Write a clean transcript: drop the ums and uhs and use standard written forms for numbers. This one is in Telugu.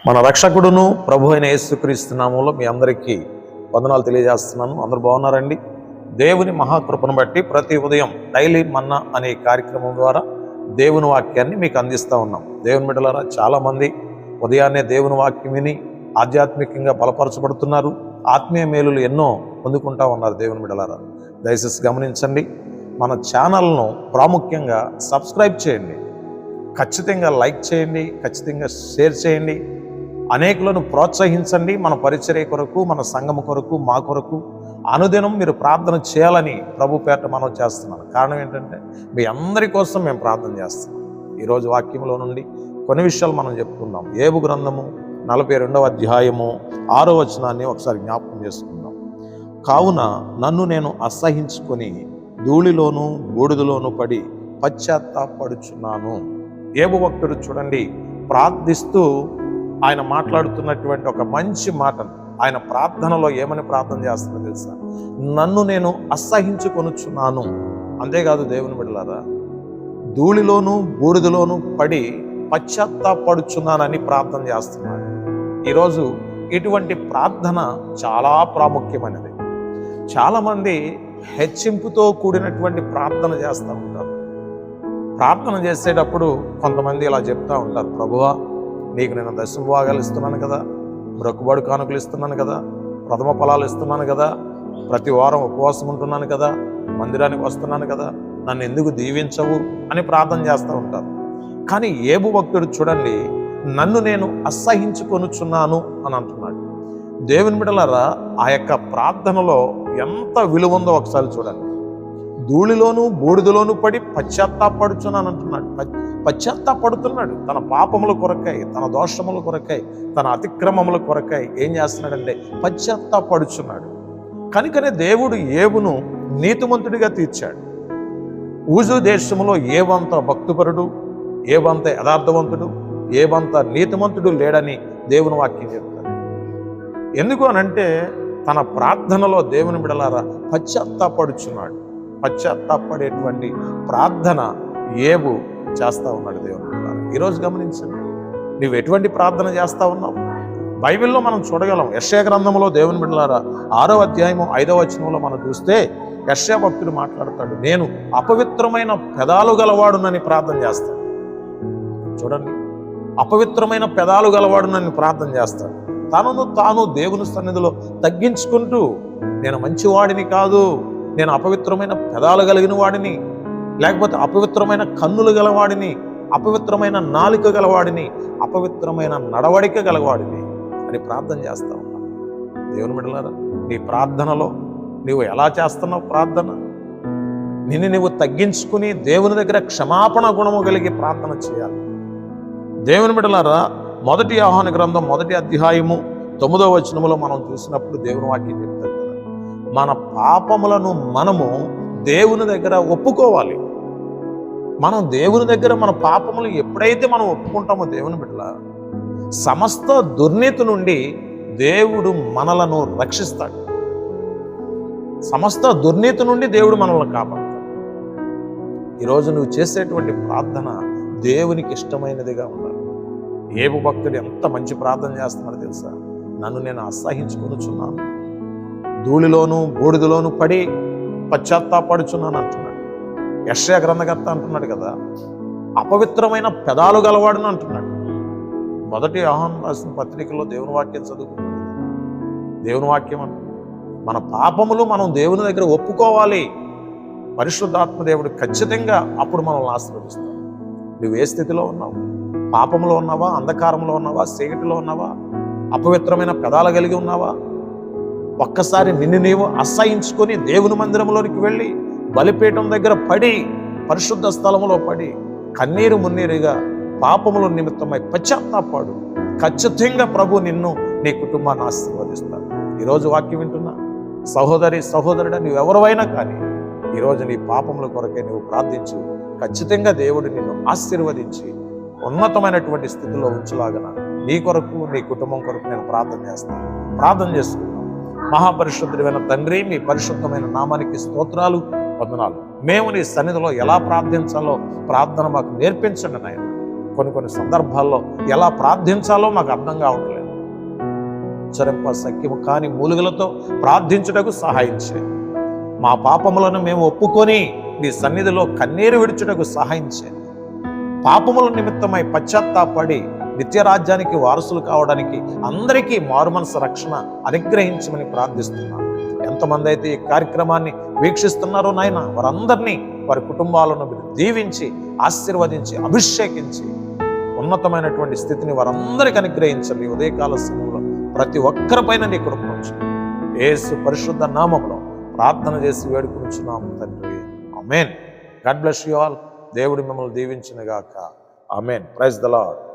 మన రక్షకుడును ప్రభు అయిన యేసుక్రీస్తు నామములో మీ అందరికీ వందనాలు తెలియజేస్తున్నాను. అందరూ బాగున్నారండి? దేవుని మహాకృపను బట్టి ప్రతి ఉదయం డైలీ మన్నా అనే కార్యక్రమం ద్వారా దేవుని వాక్యాన్ని మీకు అందిస్తూ ఉన్నాం. దేవుని బిడ్డలారా, చాలామంది ఉదయాన్నే దేవుని వాక్యం విని ఆధ్యాత్మికంగా బలపరచబడుతున్నారు. ఆత్మీయ మేలులు ఎన్నో పొందుకుంటూ ఉన్నారు. దేవుని బిడ్డలారా, దయచేసి గమనించండి. మన ఛానల్ను ప్రాముఖ్యంగా సబ్స్క్రైబ్ చేయండి, ఖచ్చితంగా లైక్ చేయండి, ఖచ్చితంగా షేర్ చేయండి, అనేకులను ప్రోత్సహించండి. మన పరిచర్య కొరకు, మన సంఘం కొరకు, మా కొరకు అనుదినం మీరు ప్రార్థన చేయాలని ప్రభు పేరట మనం చేస్తున్నాను. కారణం ఏంటంటే మీ అందరి కోసం మేము ప్రార్థన చేస్తున్నాం. ఈరోజు వాక్యంలో నుండి కొన్ని విషయాలు మనం చెప్పుకుందాం. యోబు గ్రంథము 42వ అధ్యాయము 6వ వచనాన్ని ఒకసారి జ్ఞాపకం చేసుకుందాం. కావున నన్ను నేను అసహించుకొని ధూళిలోను బూడిదలోను పడి పశ్చాత్తాపడుచున్నాను. యోబు భక్తుడు చూడండి, ప్రార్థిస్తూ ఆయన మాట్లాడుతున్నటువంటి ఒక మంచి మాటను ఆయన ప్రార్థనలో ఏమని ప్రార్థన చేస్తున్నా తెలుసా? నన్ను నేను అసహించుకొనుచున్నాను. అంతేకాదు దేవుని బిడ్డలారా, ధూళిలోను బూడిదలోను పడి పశ్చాత్తాపడుచున్నానని ప్రార్థన చేస్తున్నాడు. ఈరోజు ఇటువంటి ప్రార్థన చాలా ప్రాముఖ్యమైనది. చాలామంది హెచ్చింపుతో కూడినటువంటి ప్రార్థన చేస్తూ ఉంటారు. ప్రార్థన చేసేటప్పుడు కొంతమంది ఇలా చెప్తూ ఉంటారు, ప్రభువా నీకు నేను దశమ భాగాలు ఇస్తున్నాను కదా, మొక్కుబడి కానుకలు ఇస్తున్నాను కదా, ప్రథమ ఫలాలు ఇస్తున్నాను కదా, ప్రతి వారం ఉపవాసం ఉంటున్నాను కదా, మందిరానికి వస్తున్నాను కదా, నన్ను ఎందుకు దీవించవు అని ప్రార్థన చేస్తూ ఉంటారు. కానీ యోబు భక్తుడు చూడండి, నన్ను నేను అసహించుకొనుచున్నాను అని అంటున్నాడు. దేవుని బిడ్డలారా, ఆ యొక్క ప్రార్థనలో ఎంత విలువ ఉందో ఒకసారి చూడండి. ధూళిలోను బూడిదలోను పడి పశ్చాత్తాపడుచున్నాను అంటున్నాడు. పశ్చాత్తాపడుతున్నాడు. తన పాపముల కొరకై, తన దోషముల కొరకై, తన అతిక్రమముల కొరకై ఏం చేస్తున్నాడంటే పశ్చాత్తాపడుచున్నాడు. కనుకనే దేవుడు యోబును నీతిమంతుడిగా తీర్చాడు. ఊజు దేశంలో యోబంత భక్తిపరుడు, యోబంత యథార్థవంతుడు, యోబంత నీతిమంతుడు లేడని దేవుని వాక్యం చెప్తాడు. ఎందుకు అనంటే తన ప్రార్థనలో దేవుని బిడలారా పశ్చాత్తాపడుచున్నాడు. పశ్చాత్తాపడేటువంటి ప్రార్థన యోబు చేస్తూ ఉన్నాడు. దేవుని బిడ్డలారా, ఈరోజు గమనించండి, నువ్వు ఎటువంటి ప్రార్థన చేస్తూ ఉన్నావు? బైబిల్లో మనం చూడగలం. యెషయా గ్రంథంలో దేవుని బిడ్డలారా 6వ అధ్యాయము 5వ వచనంలో మనం చూస్తే యెషయా భక్తుడు మాట్లాడతాడు, నేను అపవిత్రమైన పెదాలు గలవాడునని ప్రార్థన చేస్తాను. చూడండి, అపవిత్రమైన పెదాలు గలవాడునని ప్రార్థన చేస్తాడు. తనను తాను దేవుని సన్నిధిలో తగ్గించుకుంటూ, నేను మంచివాడిని కాదు, నేను అపవిత్రమైన పెదాలు కలిగిన వాడిని, లేకపోతే అపవిత్రమైన కన్నులు గలవాడిని, అపవిత్రమైన నాలుక గలవాడిని, అపవిత్రమైన నడవడిక గలవాడిని అని ప్రార్థన చేస్తా ఉన్నాను. దేవుని బిడ్డలారా, నీ ప్రార్థనలో నువ్వు ఎలా చేస్తున్నావు? ప్రార్థన నిన్ను నువ్వు తగ్గించుకుని దేవుని దగ్గర క్షమాపణ గుణము కలిగి ప్రార్థన చేయాలి. దేవుని బిడ్డలారా, 1 యోహాను గ్రంథం 1వ అధ్యాయము 9వ వచనములో మనం చూసినప్పుడు దేవుని వాక్యం చెప్తారు కదా, మన పాపములను మనము దేవుని దగ్గర ఒప్పుకోవాలి. మనం దేవుని దగ్గర మన పాపములు ఎప్పుడైతే మనం ఒప్పుకుంటామో దేవుని బిడ్డల, సమస్త దుర్నీతి నుండి దేవుడు మనలను రక్షిస్తాడు. సమస్త దుర్నీతి నుండి దేవుడు మనల్ని కాపాడుతాడు. ఈరోజు నువ్వు చేసేటువంటి ప్రార్థన దేవునికి ఇష్టమైనదిగా ఉండాలి. యోబు భక్తుడు ఎంత మంచి ప్రార్థన చేస్తున్నాడు తెలుసా? నన్ను నేను అసహించుకొనుచున్నాను, ధూళిలోను బూడిదలోను పడి పశ్చాత్తాపడుచున్నాను అంటున్నాడు. యెషయా గ్రంథకర్త అంటున్నాడు కదా, అపవిత్రమైన పెదాలు గలవాడును అంటున్నాడు. 1 యోహాను రాసిన పత్రికలో దేవుని వాక్యం చదువుకున్నాడు. దేవుని వాక్యం అంటున్నాడు, మన పాపములు మనం దేవుని దగ్గర ఒప్పుకోవాలి. పరిశుద్ధాత్మ దేవుడు ఖచ్చితంగా అప్పుడు మనల్ని ఆశీర్వదిస్తాడు. నువ్వు ఏ స్థితిలో ఉన్నావు? పాపంలో ఉన్నావా? అంధకారంలో ఉన్నావా? చీకటిలో ఉన్నావా? అపవిత్రమైన పెదాలు కలిగి ఉన్నావా? ఒక్కసారి నిన్ను నీవు అసహించుకొని దేవుని మందిరంలోనికి వెళ్ళి బలిపీఠం దగ్గర పడి, పరిశుద్ధ స్థలములో పడి కన్నీరు మున్నీరుగా పాపముల నిమిత్తమై పశ్చాత్తాపడు. ఖచ్చితంగా ప్రభు నిన్ను, నీ కుటుంబాన్ని ఆశీర్వదిస్తాడు. ఈరోజు వాక్యం వింటున్నా సహోదరి సహోదరుడా, నువ్వెవరైనా కానీ ఈరోజు నీ పాపముల కొరకే నువ్వు ప్రార్థించు. ఖచ్చితంగా దేవుడు నిన్ను ఆశీర్వదించి ఉన్నతమైనటువంటి స్థితిలో ఉంచులాగన నీ కొరకు, నీ కుటుంబం కొరకు నేను ప్రార్థన చేస్తాను. ప్రార్థన చేసుకున్నాం. మహాపరిశుద్ధుడైన తండ్రి, మీ పరిశుద్ధమైన నామానికి స్తోత్రాలు, వందనాలు. మేము నీ సన్నిధిలో ఎలా ప్రార్థించాలో ప్రార్థన మాకు నేర్పించండి నాయన. కొన్ని సందర్భాల్లో ఎలా ప్రార్థించాలో మాకు అర్థం కావట్లేదు. ఉచ్చరింప సఖ్యము కాని మూలుగులతో ప్రార్థించుటకు సహాయం చేయండి. మా పాపములను మేము ఒప్పుకొని నీ సన్నిధిలో కన్నీరు విడుచుటకు సహాయం చేయండి. పాపముల నిమిత్తమై పశ్చాత్తాపడి నిత్యరాజ్యానికి వారసులు కావడానికి అందరికీ మారుమనసు రక్షణ అనుగ్రహించమని ప్రార్థిస్తున్నాను. ఎంతమంది అయితే ఈ కార్యక్రమాన్ని వీక్షిస్తున్నారో నాయన, వారందరినీ వారి కుటుంబాలను మీరు దీవించి ఆశీర్వదించి అభిషేకించి ఉన్నతమైనటువంటి స్థితిని వారందరికీ అనుగ్రహించండి. ఉదయకాల సమయంలో ప్రతి ఒక్కరిపైన నీ కృప ఉంచండి. యేసు పరిశుద్ధ నామములో ప్రార్థన చేసి వేడుకొనుచున్నాము తండ్రి. ఆమేన్. God bless you all. దేవుడు మిమ్మల్ని దీవించును గాక. ఆమేన్. Praise the lord.